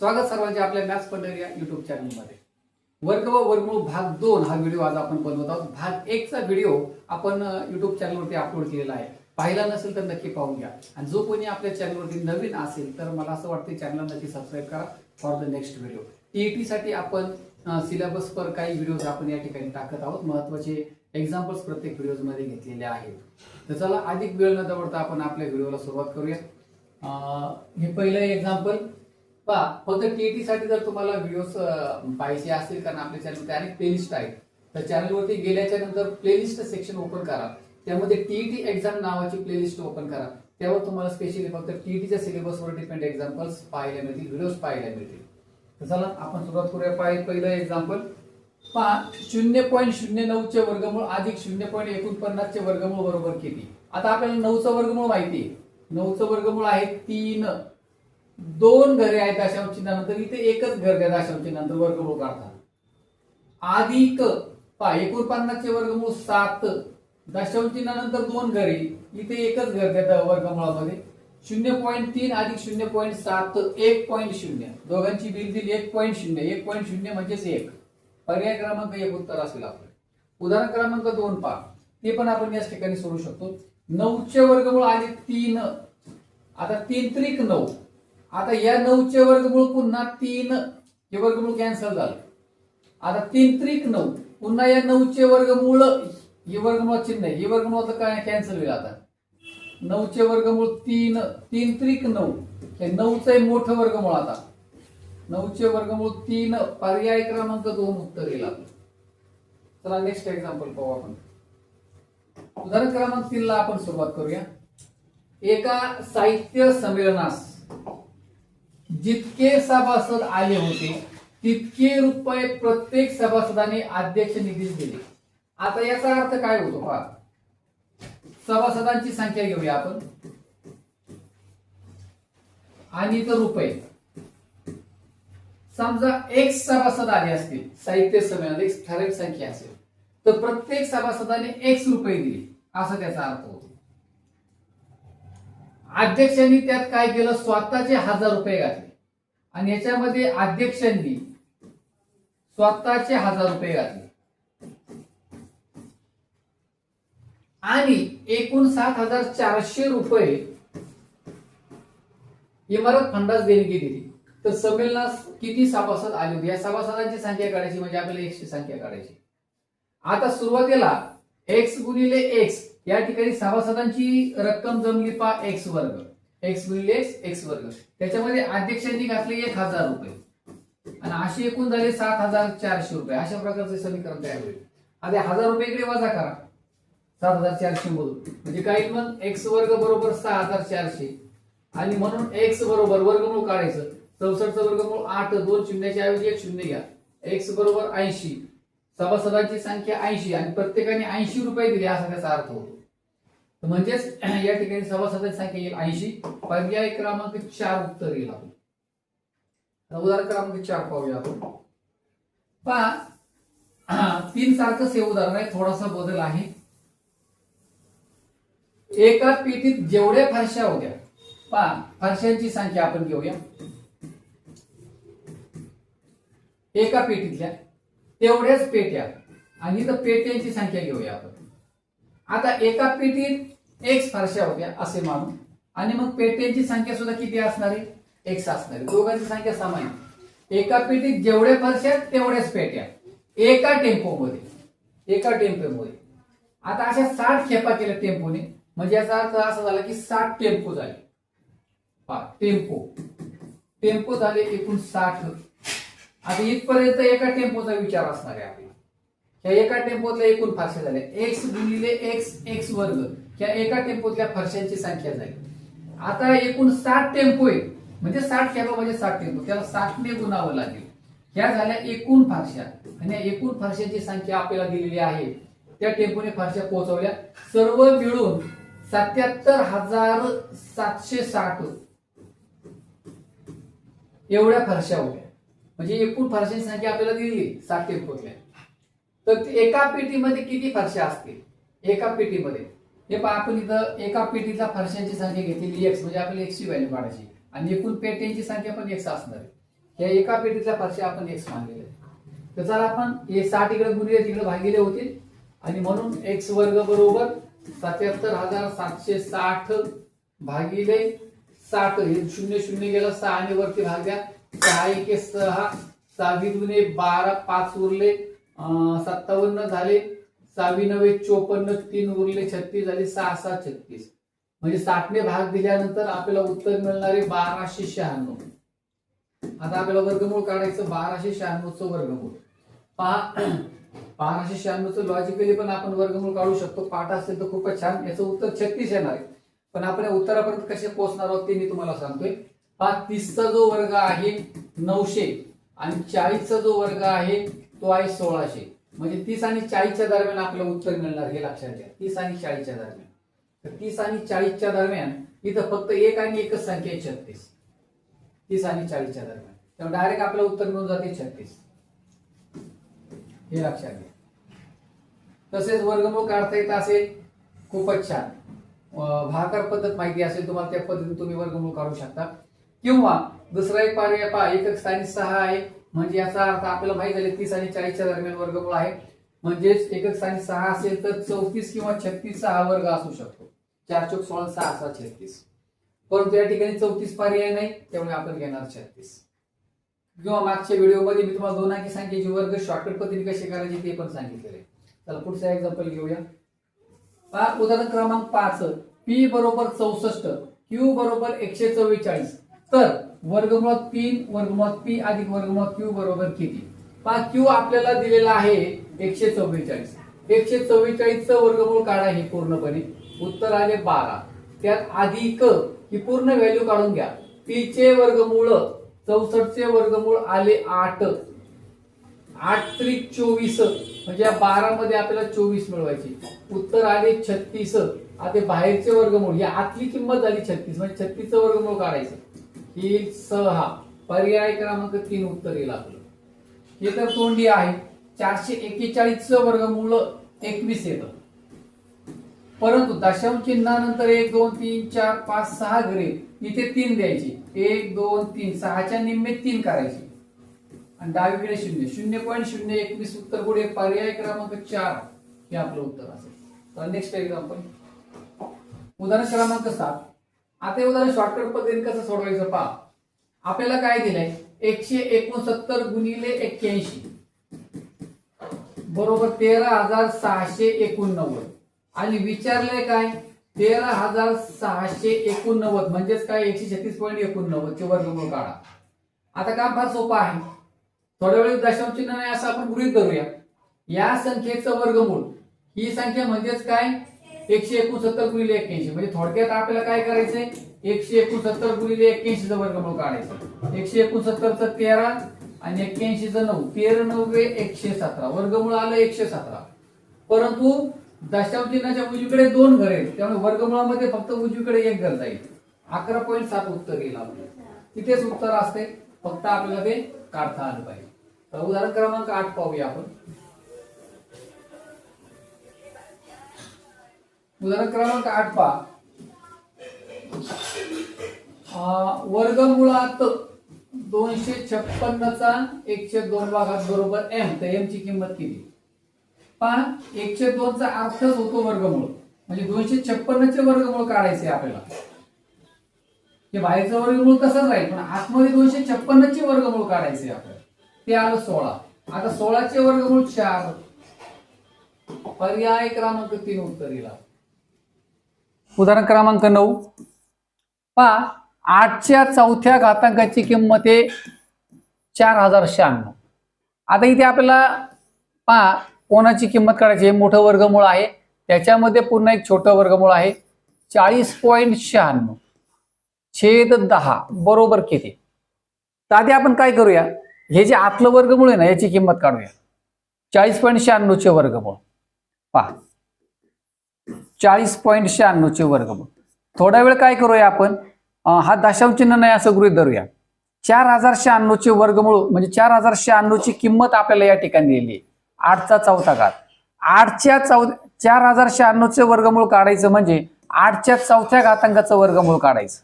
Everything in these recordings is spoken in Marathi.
स्वागत सर्वांचे आपल्या मॅथ्स पंढरी या युट्यूब चॅनलमध्ये। वर्ग व वर्गमूळ भाग 2 हा व्हिडिओ आज आपण बनवत आहोत। भाग 1 चा व्हिडिओ आपण युट्यूब चॅनलवरती अपलोड केलेला आहे। पाहिला नसेल तर नक्की पाहून घ्या आणि जो कोणी आपल्या चॅनलवरती नवीन असेल तर मला असं वाटतं चॅनलला नक्की सबस्क्राइब करा for the next video. TET साठी आपण सिलेबस पर काही व्हिडिओज आपण या ठिकाणी टाकत आहोत। महत्त्वाचे एक्झाम्पल्स प्रत्येक व्हिडिओज मध्ये घेतलेले आहेत। तर चला अधिक वेळ न दवडता आपण आपल्या व्हिडिओला सुरुवात करूया। हे पहिलं एक्झाम्पल पहा। फक्त टीईटी साठी जर तुम्हाला व्हिडिओज पाहिजे असतील कारण आपल्या चॅनलमध्ये अनेक प्लेलिस्ट आहेत तर चॅनलवरती गेल्याच्या नंतर प्लेलिस्ट सेक्शन ओपन करा, त्यामध्ये टीईटी एक्झाम नावाची प्लेलिस्ट ओपन करा। त्यावर तुम्हाला स्पेशली फक्त टीईटीच्या सिलेबसवर डिपेंड एक्झाम्पल्स पाहायला मिळतील, व्हिडिओज पाहायला मिळतील। तर चला आपण सुरुवात करूया। पहिलं एक्झाम्पल पहा, 0.09 चे वर्गमूळ अधिक 0.49 चे वर्गमूळ बरोबर किती। आता आपल्याला 9 चं वर्गमूळ माहिती आहे। 9 चं वर्गमूळ आहे 3। दोन घरे आहेत दशांश चिन्हानंतर, इथे एकच घर द्या दशांश चिन्हानंतर वर्गमूळ काढता। अधिक पहा 49 चे वर्गमूळ 7, दशांश चिन्हानंतर दोन घरे, इथे एकच घर द्या वर्गमूळामध्ये। 0.3 अधिक 0.7 1.0, दोघांची बेरीज दिली 1.0। 1.0 म्हणजेच 1। पर्याय क्रमांक 1 उत्तर असेल आपलं। उदाहरण क्रमांक 2 पहा, ते पण आपण याच ठिकाणी सोडू शकतो। 9 चे वर्गमूळ अधिक 3, आता 3 त्रिक 9। आता या 9 चे वर्गमूळ पुन्हा 3, हे वर्गमूळ कॅन्सल झालं। आता 3 त्रिक 9, पुन्हा या 9 चे वर्गमूळ, हे वर्गमूळ चिन्ह आहे, हे वर्गमूळ आता काय कॅन्सल होईल। आता 9 चे वर्गमूळ 3, 3 त्रिक 9, हे 9 चे मोठं वर्गमूळ। आता 9 चे वर्गमूळ 3, पर्याय क्रमांक 2 उत्तर येईल आपलं। चला नेक्स्ट एक्झाम्पल पाहू आपण। उदाहरण क्रमांक 3 ला आपण सुरुवात करूया। एका साहित्य संमेलनास जितके सभासद आले होते तितके रुपये प्रत्येक सभासदाने अध्यक्ष निधीस दिले। आता याचा अर्थ काय होतो पहा, सभासदांची संख्या घेऊया आपण आणि इथं रुपये। समजा एक्स सभासद आले असतील, साहित्य संमेलनात एक ठराविक संख्या असेल तर प्रत्येक सभासदाने एक्स रुपये दिले, असा त्याचा अर्थ होतो। अध्यक्षांनी त्यात काय केलं, स्वतःचे 1000 रुपये घातले आणि याच्यामध्ये अध्यक्षांनी स्वतःचे 1000 रुपये घातले आणि एकूण 7400 रुपये इमारत फंडास देणगी दिली। तर संमेलनास किती सभासद आले होते, या सभासदांची संख्या काढायची, म्हणजे आपल्याला एक्स ची संख्या काढायची। आता सुरुवातीला एक्स गुणिले एक्स, या ठिकाणी सभासदांची रक्कम जमली पहा एक्स वर्ग, एक्स गुणिले एक्स एक्स वर्ग। त्याच्यामध्ये अध्यक्षांनी घातले 1000 रुपये आणि असे एकूण झाले 7400 रुपये। अशा प्रकारचे समीकरण तयार होईल। आता 1000 रुपये इकडे वजा करा 7400 मधून, म्हणजे काय मग एक्स वर्ग बरोबर 6400 आणि म्हणून एक्स बरोबर वर्गमूळ काढायचं। 64 चं वर्गमूळ 8, 2 शून्याच्या ऐवजी 1 शून्य घ्या। एक्स बरोबर 80, सभासदांची संख्या 80 आणि प्रत्येकाने 80 रुपये दिले असा त्याचा अर्थ होतो। म्हणजेच या ठिकाणी सभासदांची संख्या येईल 80। पर्याय क्रमांक 4 उत्तर येईल आपलं। उदाहरण क्रमांक 4 पाहूया आपण। पहा 3 सारखंच हे उदाहरण आहे, थोडासा बदल आहे। एका पेटीत जेवढ्या फरशा होत्या, पहा फरशांची संख्या आपण घेऊया, एका पेटीतल्या तेवढ्याच पेट्या आणि इथं पेट्यांची संख्या घेऊया आपण। आता एका पेटीत एक्स फरशा होत्या असे मानू आणि मग पेट्यांची संख्या सुद्धा किती असणार आहे, एक्स असणार आहे। दोघांची संख्या समान आहे। एका पेटीत जेवढ्या फरशा तेवढ्याच पेट्या एका टेम्पोमध्ये, एका टेम्पोमध्ये। आता अशा 60 खेपा केल्या टेम्पोने, म्हणजे याचा अर्थ असा झाला की 60 टेम्पो झाले। पहा टेम्पो झाले एकूण 60। आता इथपर्यंत एका टेम्पोचा विचार असणार आहे आपल्याला। या एका टेम्पोतल्या एकूण फरशा झाल्या एक्स गुणिले एक्स एक्स वर्ग, या एका टेम्पोतल्या फरशांची संख्या झाली। आता एकूण 60 टेम्पो आहे, म्हणजे 60 खेपा म्हणजे 60 टेम्पो, त्याला 60 ने गुणावं लागेल। ह्या झाल्या एकूण फरशा आणि एकूण फरशांची संख्या आपल्याला दिलेली आहे। त्या टेम्पोने फरशा पोहोचवल्या, सर्व मिळून 77760 एवढ्या फरशा होत्या। म्हणजे एकूण फरशांची संख्या आपल्याला दिली 60 टेम्पोतल्या। तर एका पेटीमध्ये किती फरशा असतील, एका पेटीमध्ये हे पहा आपण इथं एका पेटीतल्या फरशांची संख्या घेतलेली एक्स, म्हणजे आपल्याला एक्स ची व्हॅल्यू काढायची आणि एकूण पेट्यांची संख्या पण एक्स असणार आहे। या एका पेटीतल्या फारशा आपण एक्स मानलेले आहे. तर चला आपण हे 60 इकडे गुणिले तिकडे भागिले होतील आणि म्हणून एक्स वर्ग बरोबर 77,760 भागिले 60. हे 0 0 गेला 6 आणि वरती भाग द्या. 6 1 6, 6 दुने 12, 5 उरले 57 झाले, 6 9 54, 3 उरले 36 झाले, 6 6 36. म्हणजे 60 ने भाग दिल्यानंतर आपल्याला उत्तर मिळणारे 1296. आता आपल्याला वर्गमूळ काढायचं. 1296 वर्गमूळ पहा. 1296 लॉजिकली पण आपण वर्गमूळ काढू शकतो. पाठ असेल तर खूपच छान. याचं उत्तर 36 येणार आहे. पण आपण उत्तरापर्यंत कसे पोहोचणार आहोत ते मी तुम्हाला सांगतोय. पहा 30चा जो वर्ग आहे 900 आणि 40चा जो वर्ग आहे तो आहे 1600. म्हणजे 30 आणि 40च्या दरम्यान आपल्याला उत्तर मिळणार हे लक्षात घ्या. 30 आणि 40च्या दरम्यान. तर 30 आणि 40च्या दरम्यान इथं फक्त एक आणि एकच संख्या आहे 36. 30 आणि 40च्या दरम्यान. त्यामुळे डायरेक्ट आपलं उत्तर मिळून जाते 36. हे लक्षात घ्या. तसेच वर्गमूळ काढता येत असेल खूपच छान. भागाकार पद्धत माहिती असेल तुम्हाला त्या पद्धतीने तुम्ही वर्गमूळ काढू शकता. किंवा दुसरा एक पर्याय पहा. एकक स्थानी 6 आहे म्हणजे याचा अर्थ आपल्याला माहिती झाले 30 आणि 40च्या दरम्यान वर्गमूळ आहे. म्हणजेच एकक स्थानी 6 असेल तर 34 किंवा 36 चा हा वर्ग असू शकतो. 4 चौक 16, 6 6 36. परंतु या ठिकाणी 34 पर्याय नाही त्यामुळे आपण घेणार 36. किंवा मागच्या व्हिडिओमध्ये मी तुम्हाला 2 अंकी संख्येचे वर्ग शॉर्टकट पद्धतीने कसे करायचे ते पण सांगितलेले. चला पुढचा एक्झाम्पल घेऊया. उदाहरण क्रमांक 5. P बरोबर 64, Q बरोबर 144. तर वर्गमुळात 3 वर्गमुळात P अधिक वर्गमुळात Q बरोबर किती? पहा Q आपल्याला दिलेला आहे 144. 144 चं वर्गमूळ काढा हे पूर्णपणे. उत्तर आले 12. त्यात अधिक ही पूर्ण व्हॅल्यू काढून घ्या. P चे वर्गमूळ 64 चे वर्गमूळ आले 8. 8 त्रिक 24 म्हणजे या 12 मध्ये आपल्याला 24 मिळवायची. उत्तर आले 36. आता बाहेरचे वर्गमूळ ही आतली किंमत झाली 36 म्हणजे 36 चं वर्गमूळ काढायचं. ही 6 पर्याय क्रमांक 3 उत्तर येईल आपलं. हे तर तोंडी आहे. 441 चं वर्गमूळ 21 येतं. परंतु दशांश चिन्हानंतर 1 2 3 4 5 6 घरे इथे 3 द्यायची. 1 2 3 6च्या निम्मे 3 करायची आणि डावीकडे 0 0.021 उत्तर पुढे पर्याय क्रमांक 4 हे आपलं उत्तर असेल. तर नेक्स्ट एक्झाम्पल उदाहरण क्रमांक 7. आता हे उदाहरण शॉर्टकट पद्धतीने कसं सोडवायचं पहा. आपल्याला काय दिलंय 169 गुणिले 81 बरोबर 13,689 आणि विचारलंय काय 13,689 म्हणजेच काय 136.89 चे वर्गमूळ काढा. आता काम फार सोपं आहे. थोड्या वेळ दशांश चिन्ह नाही असं आपण गृहीत धरूया. या संख्येचं वर्गमूळ ही संख्या म्हणजेच काय 169 गुणिले 81 म्हणजे थोडक्यात आपल्याला काय करायचंय 169 गुणिले 81 चं वर्गमूळ काढायचं. 169 चं 13 आणि 81 चं 9. 13 9 117 वर्गमूळ आलं 117. परंतु दशांश चिन्हाच्या उजवीकडे 2 घर आहेत त्यामुळे वर्गमुळामध्ये फक्त उजवीकडे 1 घर जाईल. 11.7 उत्तर येईल आपलं. तिथेच उत्तर असते फक्त आपल्याला ते काढता आलं पाहिजे. तर उदाहरण क्रमांक 8 पाहूया आपण. उदाहरण क्रमांक 8 पहा. वर्गमुळात 256 चा 1/2 भागात बरोबर m. तर m ची किंमत किती? पहा 1/2 चा अर्थच होतो वर्गमूळ म्हणजे 256 चे वर्गमूळ काढायचे आपल्याला. हे बाहेरचं वर्गमूळ तसंच राहील पण आतमध्ये 256 चे वर्गमूळ काढायचे आपल्याला. ते आलं 16. आता 16 चे वर्गमूळ 4 पर्याय क्रमांक 3 उत्तर येईल. उदाहरण क्रमांक 9 पहा 8च्या 4थ्या घातांकाची किंमत आहे 4096. आता इथे आपल्याला पहा कोणाची किंमत काढायची. हे मोठं वर्गमूळ आहे त्याच्यामध्ये पुन्हा एक छोटं वर्गमूळ आहे 40.96 छेद 10 बरोबर किती? तर आधी आपण काय करूया हे जे आतलं वर्गमूळ आहे ना याची किंमत काढूया. 40.96 चे वर्गमूळ पहा 40.96 चे वर्गमूळ. थोडा वेळ काय करूया आपण हा दशांश चिन्ह नाही असं गृहीत धरूया. 4096 चे वर्गमूळ म्हणजे 4096 ची किंमत आपल्याला या ठिकाणी दिली 8चा 4था घात. 8च्या 4096 चे वर्गमूळ काढायचं म्हणजे 8च्या 4थ्या घातांकाचं वर्गमूळ काढायचं.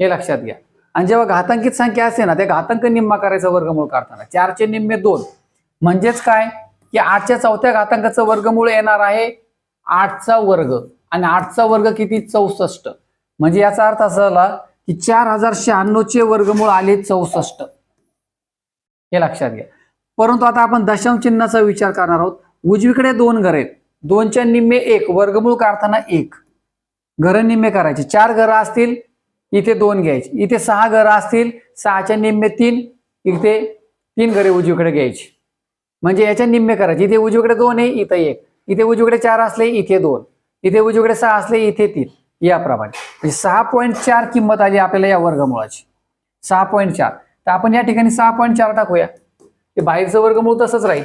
हे लक्षात घ्या. आणि जेव्हा घातांकित संख्या असते ना, त्या घातांक निम्मा करायचा वर्गमूळ काढताना. 4चे निम्मे 2 म्हणजेच काय की 8च्या चौथ्या घातांकाचं वर्गमूळ येणार आहे 8चा वर्ग. आणि 8चा वर्ग किती 64. म्हणजे याचा अर्थ असा झाला की 4096 वर्गमूळ आले 64. हे लक्षात घ्या. परंतु आता आपण दशांश चिन्हाचा विचार करणार आहोत. उजवीकडे 2 घर आहेत. 2च्या निम्मे 1 वर्गमूळ काढताना 1 घर निम्मे करायचे. 4 घरं असतील इथे 2 घ्यायचे. इथे 6 घरं असतील 6च्या निम्मे 3 इथे 3 घरे उजवीकडे घ्यायची. म्हणजे याच्या निम्मे करायचे. इथे उजवीकडे 2 आहे इथे 1. इथे उजवीकडे 4 असले इथे 2. इथे उजवीकडे 6 असले इथे 3. याप्रमाणे म्हणजे 6.4 किंमत आली आपल्याला या वर्गमूळाची. 6.4. तर आपण या ठिकाणी 6.4 टाकूया. हे बाहेरचं वर्गमूळ तसंच राहील.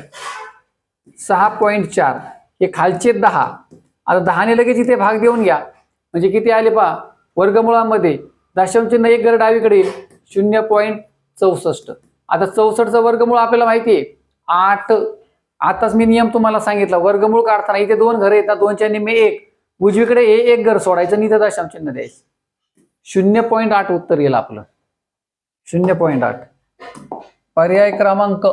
6.4 हे खालचे 10. आता 10ने लगेच इथे भाग देऊन घ्या. म्हणजे किती आले पहा वर्गमुळामध्ये दशांश चिन्ह 1 घर डावीकडे येईल 0.64. आता 64चं वर्गमूळ आपल्याला माहिती आहे 8. आताच मी नियम तुम्हाला सांगितला. वर्गमूळ काढताना इथे 2 घरं येतात. 2च्या निम्मे 1 उजवीकडे 1 घर सोडायचं आणि इथे दशांश चिन्ह द्यायचं. 0.8 उत्तर येईल आपलं. 0.8. पर्याय क्रमांक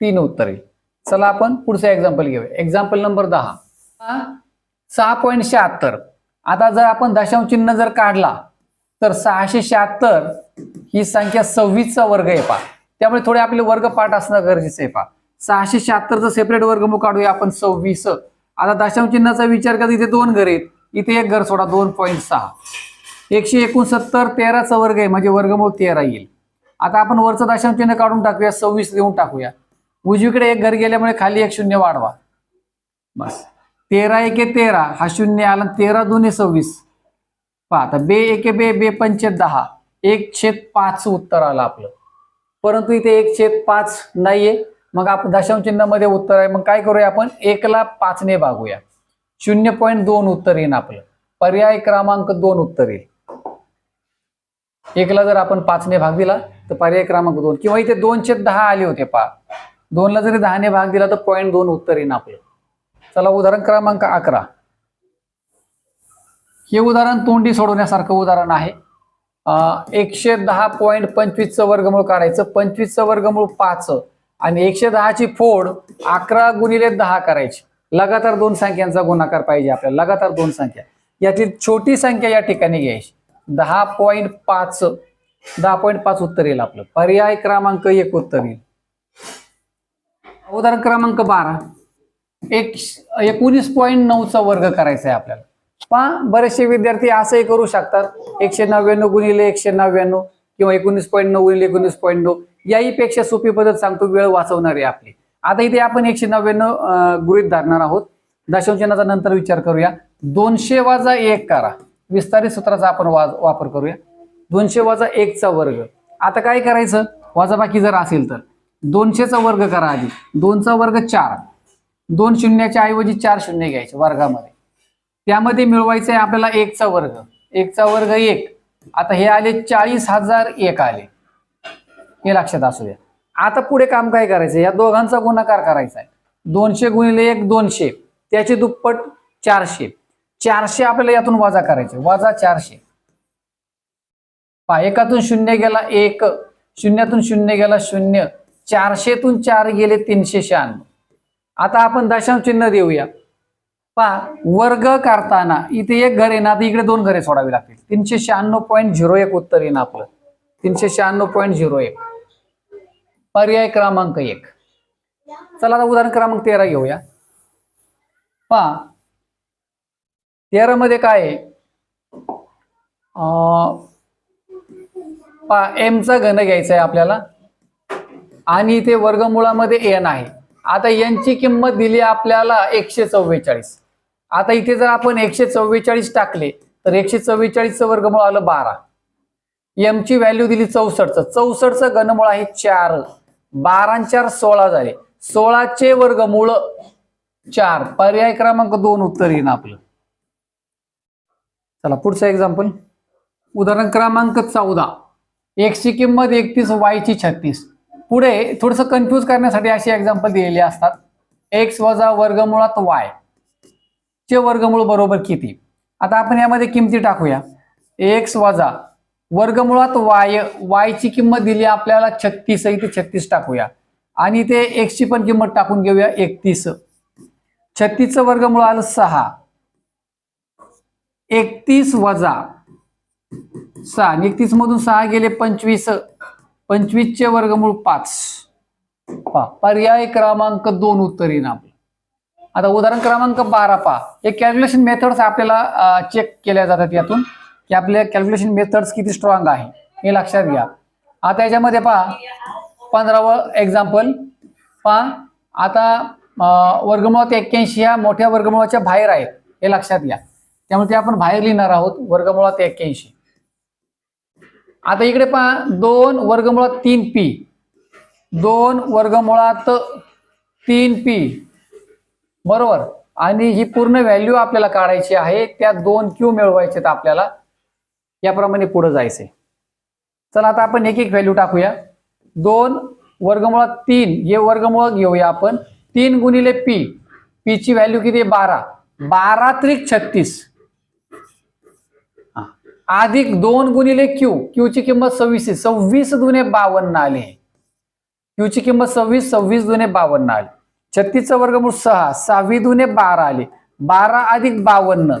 3 उत्तर येईल. चला आपण पुढचं एक्झाम्पल घेऊया. Example number 10. 6.76. आता जर आपण दशांश चिन्ह जर काढला तर 676 ही संख्या 26चा वर्ग आहे पहा. त्यामुळे थोडे आपले वर्ग पाठ असणं गरजेचं आहे पहा. 676चं सेपरेट वर्गमूळ काढूया आपण 26. आता दशांश चिन्हाचा विचार करा. इथे 2 घर आहेत. इथे 1 घर सोडा 2.6. 169 13चा वर्ग आहे म्हणजे वर्गमूळ 13 येईल. आता आपण वरचं दशांश चिन्ह काढून टाकूया 26 देऊन टाकूया. उजवीकडे 1 घर गेल्यामुळे खाली 1 शून्य वाढवा. बस 13 एके 13 हा शून्य आला. 13 दुने 26. पहा आता बे एके बे बे पंचे 10 1/5 उत्तर आलं आपलं. परंतु इथे 1/5 नाहीये. मग आपण दशांश चिन्हामध्ये उत्तर आहे. मग काय करूया आपण 1ला 5 ने भागूया. 0.2 उत्तर येईल आपलं. पर्याय क्रमांक 2 उत्तर येईल. 1ला जर आपण 5 ने भाग दिला तर पर्याय क्रमांक 2. किंवा इथे 2/10 आले होते पहा. 2ला जरी 10 ने भाग दिला तर 0.2 उत्तर येईल आपलं. चला उदाहरण क्रमांक 11. हे उदाहरण तोंडी सोडवण्यासारखं उदाहरण आहे. 110.25चं वर्गमूळ काढायचं. 25चं वर्गमूळ 5 आणि 110ची फोड 11 गुणिले 10 करायची. लगातार 2 संख्यांचा गुणाकार पाहिजे आपल्याला. लगातार 2 संख्या. यातली छोटी संख्या या ठिकाणी घ्यायची. 10.5 10.5 उत्तर येईल आपलं. पर्याय क्रमांक 1 उत्तर येईल. उदाहरण क्रमांक 12. 19.9चा वर्ग करायचा आहे आपल्याला. पहा बरेचसे विद्यार्थी असंही करू शकतात 199 गुणिले 199 किंवा 19.9 गुणिले 19.9. याही पेक्षा सोपी पद्धत सांगतो वेळ वाचवणार आहे आपली. आता इथे आपण 199 गृहीत धरणार आहोत. दशांश चिन्हाचा नंतर विचार करूया. 200 वजा 1 करा. विस्तारित सूत्राचा आपण वापर करूया. 200 वजा 1चा वर्ग. आता काय करायचं वजाबाकी जर असेल तर 200चा वर्ग करा आधी. 2चा वर्ग 4. 2 शून्याच्या ऐवजी 4 शून्य घ्यायचे वर्गामध्ये. त्यामध्ये मिळवायचं आहे आपल्याला 1चा वर्ग. 1चा वर्ग 1. आता हे आले 40,001 आले. हे लक्षात असू द्या. आता पुढे काम काय करायचं या दोघांचा गुणाकार करायचा आहे. 200 गुणिले 1 200 त्याचे दुप्पट 400. 400 आपल्याला यातून वजा करायचे. वजा 400. पहा एकातून 0 गेला 1. शून्यातून 0 गेला 0. 400तून 4 गेले 396. आता आपण दशांश चिन्ह देऊया. पहा वर्ग करताना इथे 1 घर आहे ना. आता इकडे 2 घरे सोडावी लागतील. 396.01 उत्तर येईल आपलं. 396.01. पर्याय क्रमांक 1. चला आता उदाहरण क्रमांक 13 घेऊया. पहा 13 मध्ये काय आहे पहा एमचा घन घ्यायचा आहे आपल्याला आणि इथे वर्गमुळामध्ये एन आहे. आता यांची किंमत दिली आपल्याला 144. आता इथे जर आपण 144 टाकले तर 144चं वर्गमूळ आलं 12. एमची व्हॅल्यू दिली 64चं. 64चं घनमूळ आहे 4. 12 आणि 4 16 झाले. 16चे वर्गमूळ 4. पर्याय क्रमांक 2 उत्तर येईल आपलं. चला पुढचं एक्झाम्पल. उदाहरण क्रमांक 14. x ची किंमत 31 y ची 36. पुढे थोडंसं कन्फ्यूज करण्यासाठी असे एक्झाम्पल दिलेले असतात. x वजा वर्गमुळात y चे वर्गमूळ बरोबर किती. आता आपण यामध्ये किमती टाकूया. x वजा वर्गमुळात वाय ची किंमत दिली आपल्याला 36 आहे, ते 36 टाकूया आणि ते x ची पण किंमत टाकून घेऊया 31. 36 चं वर्गमूळ आलं 6. 31 वजा 6, 31 मधून 6 गेले 25. 25 चे वर्गमूळ 5. पर्याय क्रमांक 2 उत्तर येईल आपलं. आता उदाहरण क्रमांक 12 पहा. हे कॅल्क्युलेशन मेथड्स आपल्याला चेक केल्या जातात यातून की आपल्या कॅल्क्युलेशन मेथड्स किती स्ट्रॉंग आहे हे लक्षात घ्या. आता याच्यामध्ये पहा 15वं एक्झाम्पल पहा. आता वर्गमुळात 81 ह्या मोठ्या वर्गमुळाच्या बाहेर आहे हे लक्षात घ्या, त्यामुळे ते आपण बाहेर लिहिणार आहोत वर्गमुळात 81. आता इकडे पहा 2 वर्गमुळात 3p, 2 वर्गमुळात 3p बरोबर, आणि ही पूर्ण व्हॅल्यू आपल्याला काढायची आहे. त्या 2q मिळवायचे आपल्याला, याप्रमाणे पुढे जायचंय. चला आता आपण एक एक व्हॅल्यू टाकूया. 2 वर्गमुळात 3 हे वर्गमूळ घेऊया आपण. 3 गुणिले p ची व्हॅल्यू किती? 12. 12 त्रिक 36 अधिक 2 गुणिले q ची किंमत 26 आहे. 26 दुने 52 आले. q ची किंमत 26, 26 दुने 52 आले. 36 चं वर्गमूळ 6, 6 दुने 12 आले. 12 अधिक 52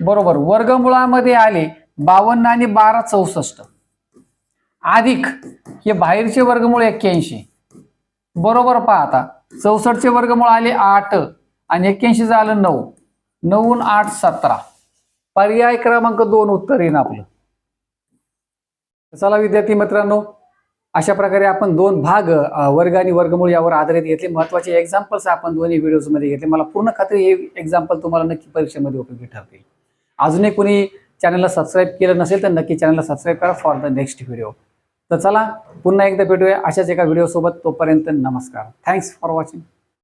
बरोबर, वर्गमुळामध्ये आले 52 आणि 12 64 अधिक हे बाहेरचे वर्गमूळ 81 बरोबर. पहा आता 64 चे वर्गमूळ आले 8 आणि 81 झालं 9. 9 8 17. पर्याय क्रमांक 2 उत्तर येईल आपलं. चला विद्यार्थी मित्रांनो, अशा प्रकारे आपण 2 भाग वर्ग आणि वर्गमूळ यावर आधारित घेतले. महत्त्वाचे एक्झाम्पल्स आपण दोन्ही व्हिडिओज मध्ये घेतले. मला पूर्ण खात्री हे एक्झाम्पल तुम्हाला नक्की परीक्षेमध्ये उपयोगी ठरतील. अजूनही कोणी चॅनलला सबस्क्राईब केलं नसेल तर नक्की चॅनलला सबस्क्राईब करा फॉर द नेक्स्ट व्हिडिओ. तर चला पुन्हा एकदा भेटूया अशाच एका व्हिडिओ सोबत. तोपर्यंत नमस्कार. Thanks for watching.